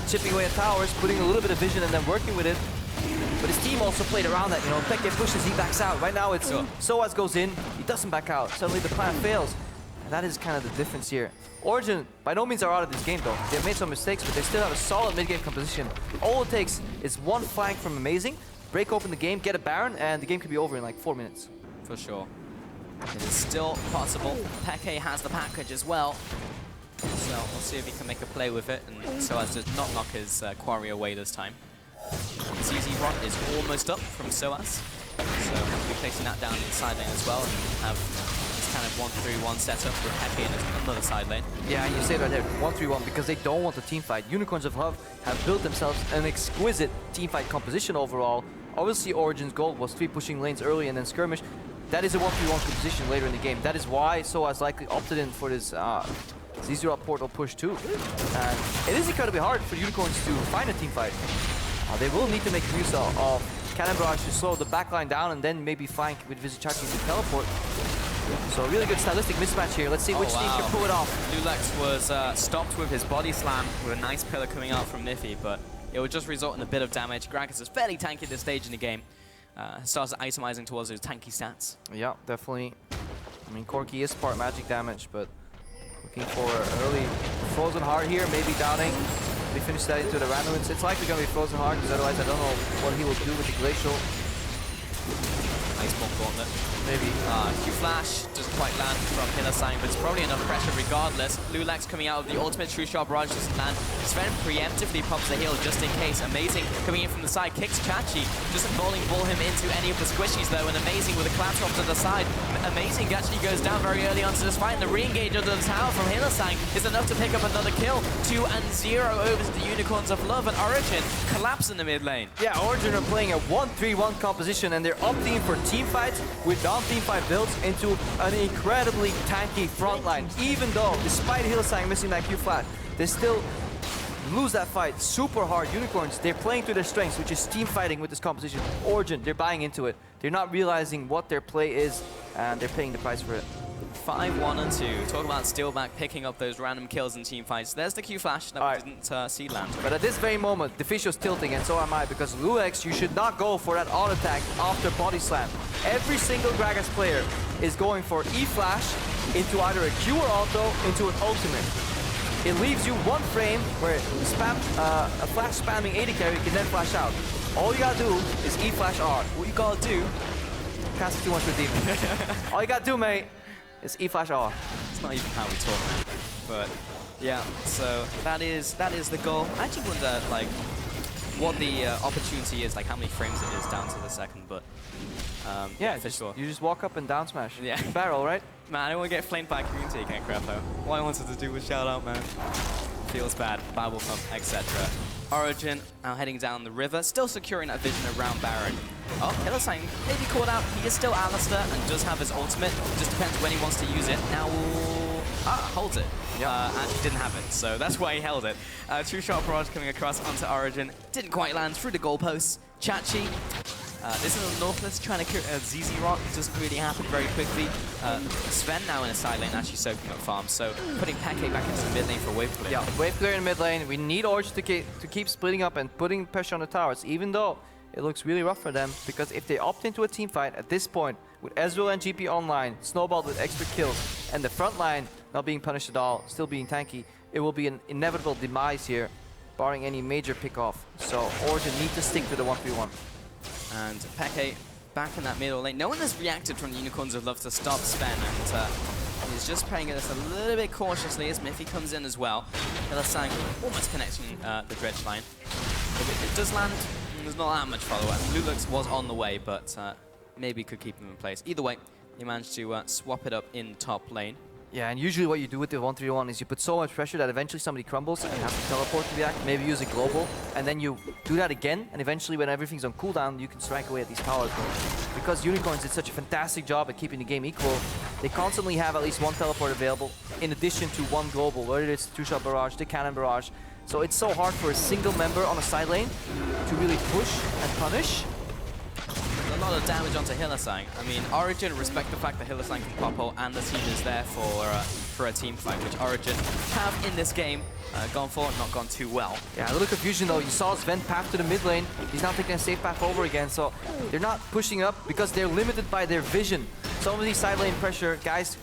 chipping away at towers, putting a little bit of vision and then working with it. But his team also played around that, you know, xPeke pushes, he backs out. Right now it's SoaZ goes in, he doesn't back out. Suddenly the plan fails. And that is kind of the difference here. Origin by no means are out of this game though. They've made some mistakes, but they still have a solid mid-game composition. All it takes is one flank from Amazing, break open the game, get a Baron, and the game could be over in like 4 minutes. For sure. It is still possible. xPeke has the package as well. So we'll see if he can make a play with it, and SoaZ does not knock his quarry away this time. ZZ Rot is almost up from SoaZ, so we'll be placing that down in the side lane as well, and have his kind of 1-3-1 setup with Pepe in another side lane. Yeah, you say it right there, 1-3-1, because they don't want the team fight. Unicorns of Love have built themselves an exquisite team fight composition overall. Obviously, Origin's goal was 3 pushing lanes early and then skirmish. That is a 1-3-1 composition later in the game. That is why SoaZ likely opted in for this Ezreal portal push too. And it is incredibly hard for Unicorns to find a team fight. They will need to make use of Cannon Barrage to slow the backline down and then maybe flank with Vizicsacsi to teleport. So a really good stylistic mismatch here. Let's see which team can pull it off. Loulex was stopped with his body slam with a nice pillar coming out from Mithy, but it would just result in a bit of damage. Gragas is fairly tanky at this stage in the game. Starts itemizing towards those tanky stats. Yeah, definitely. I mean, Corki is part magic damage, but looking for an early Frozen Heart here, maybe doubting. We finish that into the random. It's likely going to be Frozen Heart, because otherwise I don't know what he will do with the Glacial. Nice bomb gauntlet. Maybe. Q-Flash doesn't quite land from Hylissang, but it's probably enough pressure regardless. Loulex coming out of the ultimate True Shot Barrage doesn't land. Zven preemptively pops the heal just in case. Amazing coming in from the side, kicks Chachi. Doesn't bowling ball him into any of the squishies though, and Amazing with a collapse off to the side. Amazing actually goes down very early onto this fight, and the re-engage under the tower from Hylissang is enough to pick up another kill. 2-0 over to the Unicorns of Love, and Origen collapse in the mid lane. Yeah, Origen are playing a 1-3-1 composition, and they're opting for team fights with non-team fight builds into an incredibly tanky front line. Even though, despite Hylissang missing that Q-Flash, they still lose that fight super hard. Unicorns, they're playing to their strengths, which is team fighting with this composition. Origen, they're buying into it. They're not realizing what their play is, and they're paying the price for it. 5-1-2. Talk about Stellback picking up those random kills in team fights. There's the Q-Flash that we didn't see land. But at this very moment, the Fish is tilting, and so am I, because Loulex, you should not go for that auto attack after body slam. Every single Gragas player is going for E-Flash into either a Q or auto into an ultimate. It leaves you one frame where a flash spamming AD carry can then flash out. All you gotta do is E-Flash R. What you gotta do, cast 2 for Demon. All you gotta do, mate, is E-Flash R. It's not even how we talk, man. But yeah, so that is the goal. I actually wonder like what the opportunity is, like how many frames it is down to the second, but yeah, for sure. You just walk up and down smash. Yeah. Barrel, right? Man, I don't want to get flamed by community again, Crapo. All I wanted to do was shout out, man. Feels bad, Bible thump, etc. Origen now heading down the river, still securing that vision around Baron. Oh, Hylissang maybe caught out. He is still Alistar and does have his ultimate. Just depends when he wants to use it. Now, holds it. And he didn't have it, so that's why he held it. True Shot Barrage coming across onto Origen. Didn't quite land through the goalposts. Chachi. This is a Nautilus trying to kill ZZ Rock. It doesn't really happen very quickly. Zven now in a side lane, actually soaking up farm. So putting Peke back into the mid lane for wave clear. Yeah, wave clear in mid lane. We need Origen to keep splitting up and putting pressure on the towers, even though it looks really rough for them. Because if they opt into a team fight at this point, with Ezreal and GP online, snowballed with extra kills, and the front line not being punished at all, still being tanky, it will be an inevitable demise here, barring any major pick-off. So Origen need to stick to the 1-3-1. And Peke back in that middle lane. No one has reacted from Unicorns of Love to stop Zven, and he's just playing this a little bit cautiously as Mithy comes in as well. Hylissang almost connecting the dredge line. If it does land, there's not that much follow-up. Loulex was on the way, but maybe could keep him in place. Either way, he managed to swap it up in top lane. Yeah, and usually what you do with the 1-3-1 is you put so much pressure that eventually somebody crumbles and you have to teleport to react, maybe use a global, and then you do that again, and eventually when everything's on cooldown, you can strike away at these towers. But because Unicorns did such a fantastic job at keeping the game equal, they constantly have at least one teleport available, in addition to one global, whether it's the 2-shot barrage, the cannon barrage. So it's so hard for a single member on a side lane to really push and punish. A lot of damage onto Hylissang. I mean, Origen respect the fact that Hylissang can pop ult and the team is there for a team fight, which Origen have in this game gone for, not gone too well. Yeah, a little confusion though. You saw Zven path to the mid lane. He's now taking a safe path over again, so they're not pushing up because they're limited by their vision. Some of these side lane pressure guys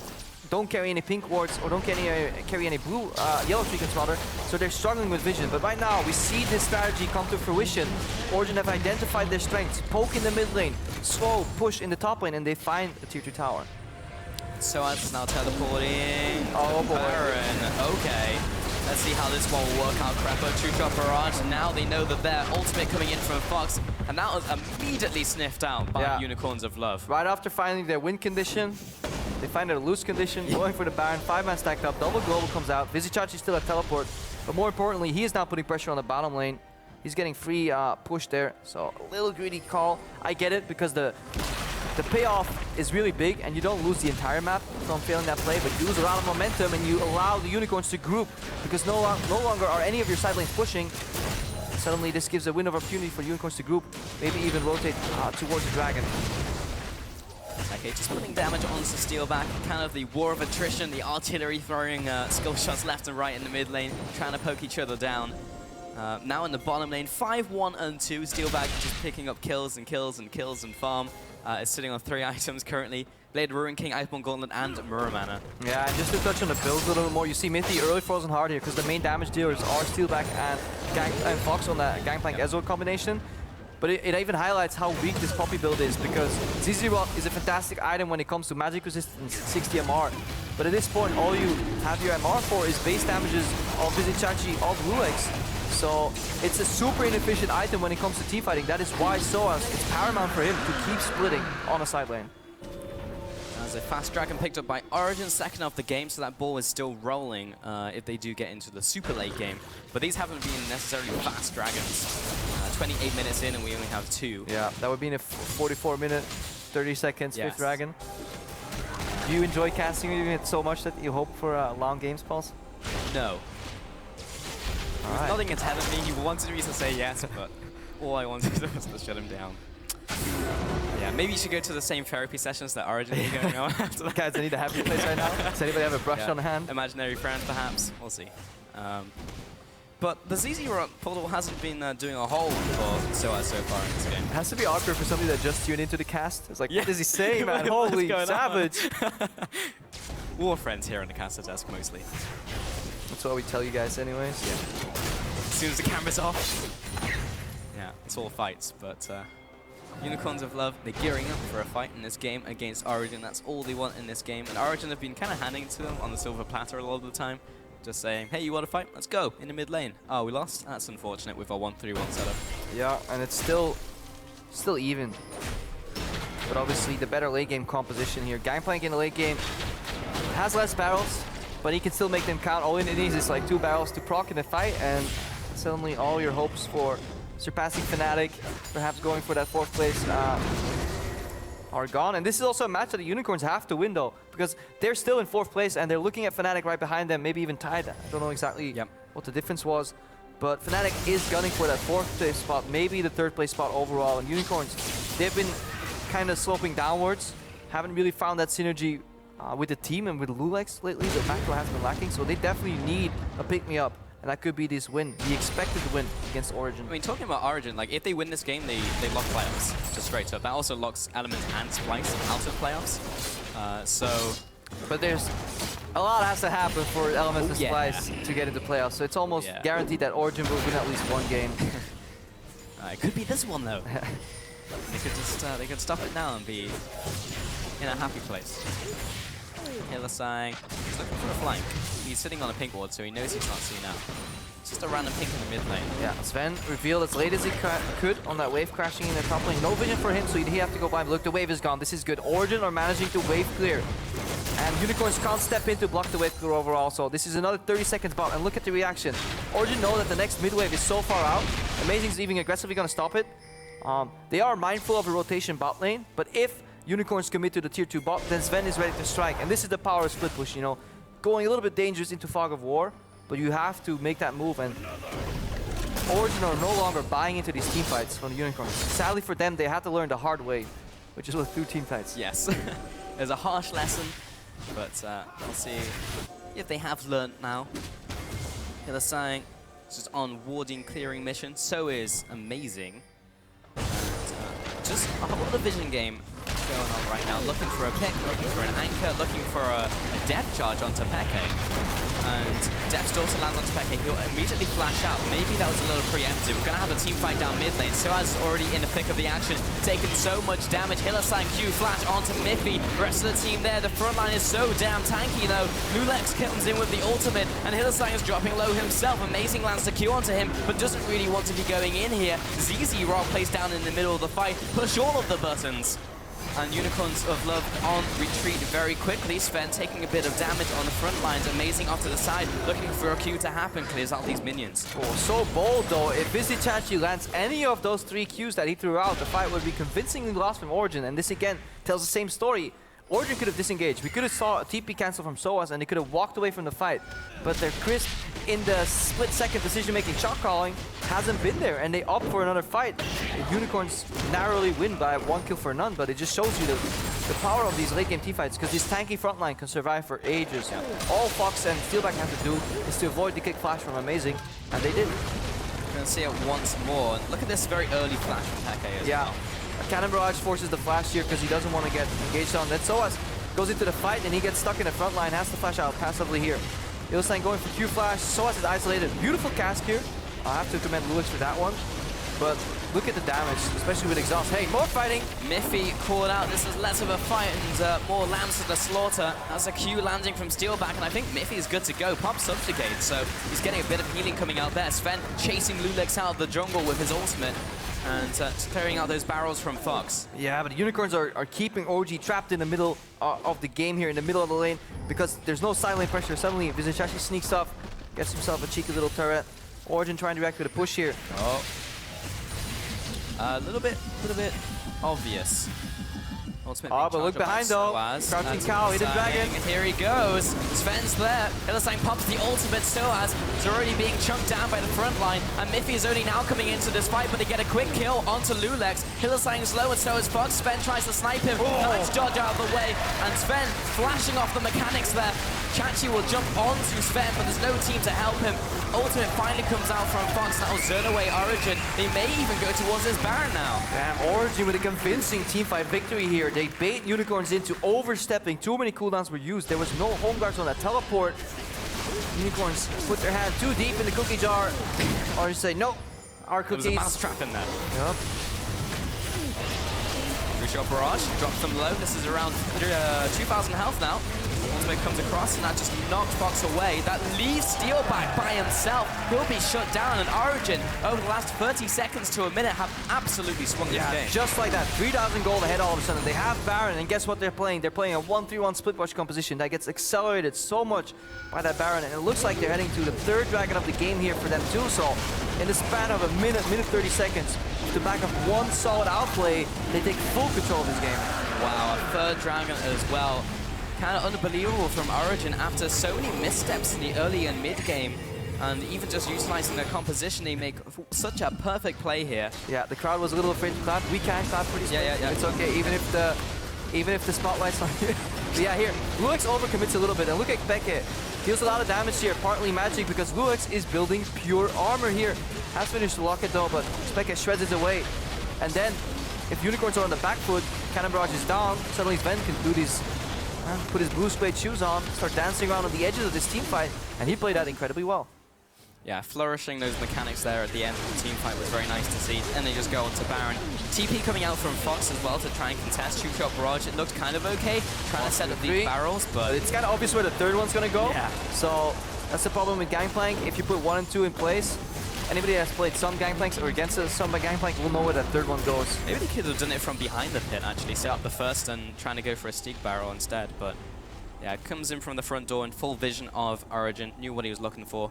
don't carry any pink wards or don't carry any blue, yellow beacons rather, so they're struggling with vision. But right now, we see this strategy come to fruition. Origen have identified their strengths, poke in the mid lane, slow push in the top lane, and they find a tier 2 tower. SoaZ is now teleporting. Oh boy. Baron. Okay. Let's see how this one will work out. Crepo, 2-drop barrage. Now they know that their ultimate coming in from Fox, and that was immediately sniffed out by Unicorns of Love. Right after finding their win condition, they find a loose condition, going for the Baron. 5-man stacked up, double global comes out. Vizicsacsi still at teleport, but more importantly, he is now putting pressure on the bottom lane. He's getting free push there, so a little greedy call. I get it, because the payoff is really big, and you don't lose the entire map from failing that play, but you lose a lot of momentum, and you allow the Unicorns to group, because no longer are any of your side lanes pushing. Suddenly, this gives a window of opportunity for Unicorns to group, maybe even rotate towards the Dragon. Okay, just putting damage onto Stellback, kind of the war of attrition, the artillery throwing skill shots left and right in the mid lane, trying to poke each other down. Now in the bottom lane, 5-1 and 2. Stellback just picking up kills and kills and kills and farm. Is sitting on 3 items currently. Blade, Ruin King, Iceborne Gauntlet, and Mirror Mana. Yeah, and just to touch on the builds a little bit more, you see Mithy early frozen hard here, because the main damage dealers are Stellback and Fox on that Gangplanc Ezreal combination. But it even highlights how weak this Poppy build is, because Ezreal is a fantastic item when it comes to magic resistance, 60 MR. But at this point, all you have your MR for is base damages of Vizicsacsi, of Loulex. So it's a super inefficient item when it comes to teamfighting. That is why SoaZ, it's paramount for him to keep splitting on a side lane. As a fast dragon picked up by Origen, second of the game, so that ball is still rolling if they do get into the super late game. But these haven't been necessarily fast dragons. 28 minutes in and we only have 2. Yeah, that would be in a 44-minute, 30 seconds fifth dragon. Do you enjoy casting it so much that you hope for long games, Pulse? No. There's nothing against Heather me. He wanted me to say yes, but all I wanted was to shut him down. Yeah, maybe you should go to the same therapy sessions that Origen is going on after that. Guys, I need a happy place right now. Does anybody have a brush on hand? Imaginary friend, perhaps. We'll see. But the ZZ portal hasn't been doing a whole for SoaZ so far in this game. It has to be awkward for somebody that just tuned into the cast. It's like, what does he say, man? Holy savage! We're friends here on the caster desk, mostly. That's what we tell you guys anyways. Yeah. As soon as the camera's off. Yeah, it's all fights, but Unicorns of Love, they're gearing up for a fight in this game against Origen. That's all they want in this game. And Origen have been kind of handing it to them on the silver platter a lot of the time. Just saying, hey, you want to fight? Let's go in the mid lane. Oh, we lost? That's unfortunate with our 1-3-1 setup. Yeah, and it's still even. But obviously the better late game composition here. Gangplanc in the late game has less barrels, but he can still make them count. All he needs is like 2 barrels to proc in the fight, and suddenly all your hopes for surpassing Fnatic, perhaps going for that 4th place, are gone. And this is also a match that the Unicorns have to win, though, because they're still in 4th place and they're looking at Fnatic right behind them, maybe even tied. I don't know exactly what the difference was, but Fnatic is gunning for that 4th place spot, maybe the 3rd place spot overall. And Unicorns, they've been kind of sloping downwards, haven't really found that synergy with the team and with Loulex lately. The macro has been lacking, so they definitely need a pick-me-up. And that could be this win, the expected win against Origen. I mean, talking about Origen, like if they win this game, they lock playoffs, just straight up. That also locks Element and Splice out of playoffs. But there's a lot has to happen for Element and Splice to get into playoffs. So it's almost guaranteed that Origen will win at least 1 game. It could be this one though. They could just they could stop it now and be in a happy place. Hylissang, he's looking for a flank. He's sitting on a pink ward, so he knows he's not seen out. It's just a random pink in the mid lane. Yeah, Zven revealed as late as he could on that wave crashing in the top lane. No vision for him, so he have to go by. Look, the wave is gone. This is good. Origen are managing to wave clear. And Unicorns can't step in to block the wave clear overall, so this is another 30 seconds bot. And look at the reaction. Origen know that the next mid wave is so far out. Amazing's even aggressively going to stop it. They are mindful of a rotation bot lane, but if Unicorns commit to the tier 2 bot, then Zven is ready to strike. And this is the power of split push, you know. Going a little bit dangerous into Fog of War, but you have to make that move. And Origen are no longer buying into these team fights from the Unicorns. Sadly for them, they had to learn the hard way, which is with 2 team fights. Yes, there's a harsh lesson, but we'll see if they have learned now. Hylissang just on warding clearing mission. So is amazing. Just a whole other vision game going on right now. Looking for a pick, looking for an anchor, looking for a death charge onto Peke. And Death's daughter lands onto Peke. He'll immediately flash out. Maybe that was a little preemptive. We're going to have a team fight down mid lane. SoaZ is already in the thick of the action, taking so much damage. Hylissang Q flash onto Mithy. The rest of the team there. The front line is so damn tanky though. Loulex comes in with the ultimate, and Hylissang is dropping low himself. Amazing lands the Q onto him, but doesn't really want to be going in here. ZZ Rock plays down in the middle of the fight. Push all of the buttons. And Unicors of Love on retreat very quickly. Zven taking a bit of damage on the front lines. Amazing off to the side, looking for a Q to happen. Clears out these minions. Oh, so bold though. If Vizicsacsi lands any of those 3 Qs that he threw out, the fight would be convincingly lost from Origen. And this again tells the same story. Origen could have disengaged. We could have saw a TP cancel from SoaZ and they could have walked away from the fight. But their crisp in the split-second decision-making shot calling hasn't been there, and they opt for another fight. The Unicorns narrowly win by 1 kill for none, but it just shows you the power of these late-game teamfights, because this tanky frontline can survive for ages. Yeah. All Fox and Stellback have to do is to avoid the kick flash from Amazing, and they did. We're going to see it once more. And look at this very early flash from Peke as well. Cannon Barrage forces the flash here because he doesn't want to get engaged on. Then SoaZ goes into the fight and he gets stuck in the front line, has to flash out passively here. Hylissang going for Q flash. SoaZ is isolated. Beautiful cast here. I'll have to commend Loulex for that one. But look at the damage, especially with exhaust. Hey, more fighting! Mithy called out. This is less of a fight and more lambs to the slaughter. That's a Q landing from Stellback, and I think Mithy is good to go. Pop subjugate, so he's getting a bit of healing coming out there. Zven chasing Loulex out of the jungle with his ultimate and clearing out those barrels from Fox. Yeah, but the Unicorns are keeping OG trapped in the middle of the game here, in the middle of the lane, because there's no side lane pressure. Suddenly, Vizicsacsi sneaks up, gets himself a cheeky little turret. Origen trying to react with a push here. Oh. A little bit obvious. But look behind though. Crouching cow, hidden dragon. And here he goes. Zven's there. Hylissang pops the ultimate. SoaZ is already being chunked down by the front line. And Mithy is only now coming into this fight, but they get a quick kill onto Loulex. Hylissang's low and so is Fox. Zven tries to snipe him. Nice dodge out of the way. And Zven flashing off the mechanics there. Chachi will jump onto Zven, but there's no team to help him. Ultimate finally comes out from Fox. That'll zone away Origen. They may even go towards this Baron now. Damn, Origen with a convincing teamfight victory here. They bait Unicorns into overstepping. Too many cooldowns were used. There was no home guards on that teleport. Unicorns put their hand too deep in the cookie jar. Or say, no, our cookies. There's a mouse trap in there. Yep. Shot barrage, drops them low. This is around 2,000 health now. Ultimate comes across and that just knocks Fox away. That leaves Stellback by himself. He'll be shut down, and Origen over the last 30 seconds to a minute have absolutely swung this game. Just like that, 3,000 gold ahead all of a sudden. They have Baron, and guess what they're playing? They're playing a 1-3-1 split push composition that gets accelerated so much by that Baron, and it looks like they're heading to the 3rd dragon of the game here for them too. So in the span of a minute 30 seconds, off the back of one solid outplay, they take full control of this game. Wow, a 3rd dragon as well. Kind of unbelievable from Origen after so many missteps in the early and mid game, and even just utilizing their composition, they make such a perfect play here. Yeah, the crowd was a little afraid to clap. We can clap pretty smooth. Yeah. It's okay, even if the spotlight's not here. But yeah, here, Loulex overcommits a little bit, and look at xPeke. Deals a lot of damage here, partly magic, because Loulex is building pure armor here. Has finished to lock it though, but xPeke shreds it away. And then, if Unicorns are on the back foot, Cannon Barrage is down, suddenly Zven can do these, put his blue suede shoes on, start dancing around on the edges of this team fight, and he played that incredibly well. Yeah, flourishing those mechanics there at the end of the team fight was very nice to see. And they just go on to Baron. TP coming out from Fox as well to try and contest. Two-shot barrage, it looked kind of okay, trying to set up these barrels, but it's kind of obvious where the 3rd one's gonna go. Yeah. So that's the problem with Gangplanc. If you put 1 and 2 in place, anybody that's played some Gangplanks or against some Gangplank will know where that 3rd one goes. Maybe they could have done it from behind the pit, actually, set up the first and trying to go for a Steak barrel instead. But yeah, it comes in from the front door in full vision of Origen, knew what he was looking for.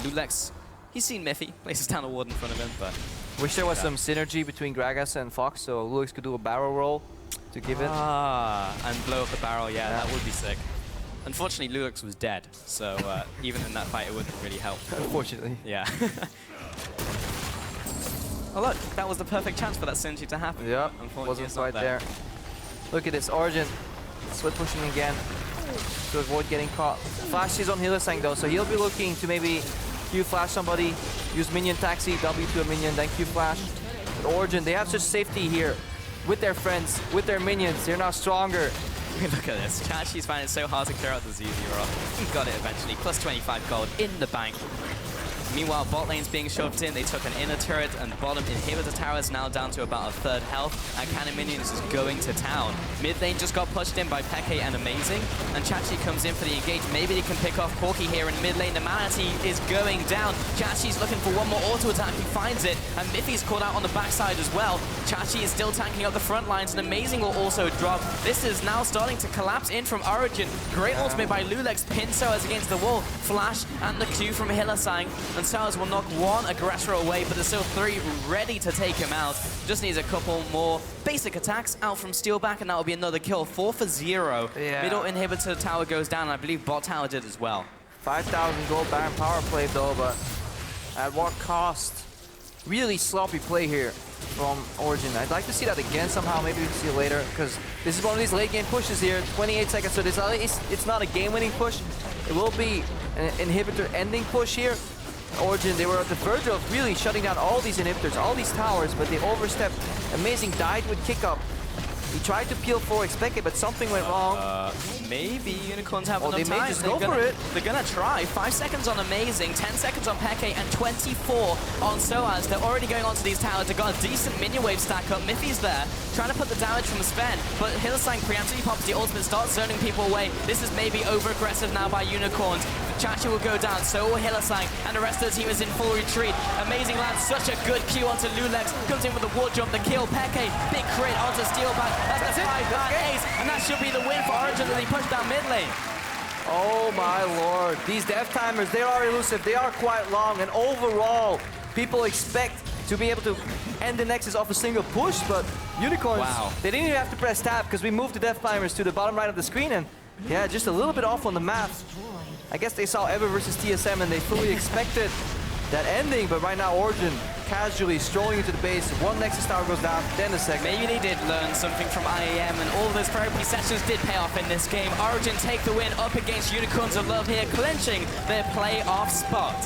Loulex, he's seen Mithy, places down a ward in front of him, but... Wish there was some synergy between Gragas and Fox, so Loulex could do a barrel roll to give it. And blow up the barrel, yeah, that would be sick. Unfortunately, Loulex was dead, so even in that fight, it wouldn't really help. Unfortunately. Yeah. Oh look, that was the perfect chance for that synergy to happen. Yep, Unfortunately, wasn't quite there. Look at this, Origen split pushing again to avoid getting caught. Flash is on Hylissang though, so he'll be looking to maybe Q flash somebody, use minion taxi, W to a minion, then Q flash. But Origen, they have such safety here with their friends, with their minions. They're now stronger. Look at this. Chachi's finding it so hard to clear out the Zuziro. He got it eventually. Plus 25 gold in the bank. Meanwhile, bot lane's being shoved in. They took an inner turret, and bottom inhibitor tower is now down to about a third health. And Cannon Minions is going to town. Mid lane just got pushed in by Peke and Amazing. And Chachi comes in for the engage. Maybe they can pick off Corki here in mid lane. The Manatee is going down. Chachi's looking for one more auto attack. He finds it. And Mithy's caught out on the backside as well. Chachi is still tanking up the front lines, and Amazing will also drop. This is now starting to collapse in from Origen. Great ultimate by Loulex. Pin SoaZ against the wall. Flash and the Q from Hylissang. And SoaZ will knock one aggressor away, but there's still 3 ready to take him out. Just needs a couple more basic attacks out from Stellback, and that will be another kill. 4 for 0. Yeah. Middle inhibitor tower goes down, and I believe bot tower did as well. 5,000 gold Baron power play though, but at what cost? Really sloppy play here from Origen. I'd like to see that again somehow. Maybe we can see it later, because this is one of these late game pushes here. 28 seconds, so it's not a game-winning push. It will be an inhibitor ending push here. Origen, they were at the verge of really shutting down all these inhibitors, all these towers, but they overstepped. Amazing died with kick up. He tried to peel for xPeke, but something went wrong. Maybe Unicorns have enough they time. may just go for it. They're gonna try. 5 seconds on Amazing, 10 seconds on Peke, and 24 on SoaZ. They're already going onto these towers. They've got a decent minion wave stack up. Mithy's there, trying to put the damage from Zven, but Hylissang preemptively pops the ultimate, starts zoning people away. This is maybe over-aggressive now by Unicorns. Chachi will go down, so will Hylissang, and the rest of the team is in full retreat. Amazing lands such a good Q onto Loulex, comes in with a wall jump, the kill. Peke, big crit onto Stellback. That's a 5-man ace, and that should be the win for Origen as he pushed down mid lane. Oh my lord, these death timers, they are elusive, they are quite long, and overall, people expect to be able to end the Nexus off a single push, but Unicorns, they didn't even have to press tab, because we moved the death timers to the bottom right of the screen, and yeah, just a little bit off on the map. I guess they saw Ever versus TSM, and they fully expected that ending, but right now Origen casually strolling into the base. One Nexus tower goes down, then a second. Maybe they did learn something from IAM, and all those therapy sessions did pay off in this game. Origen take the win up against Unicorns of Love here, clinching their playoff spot.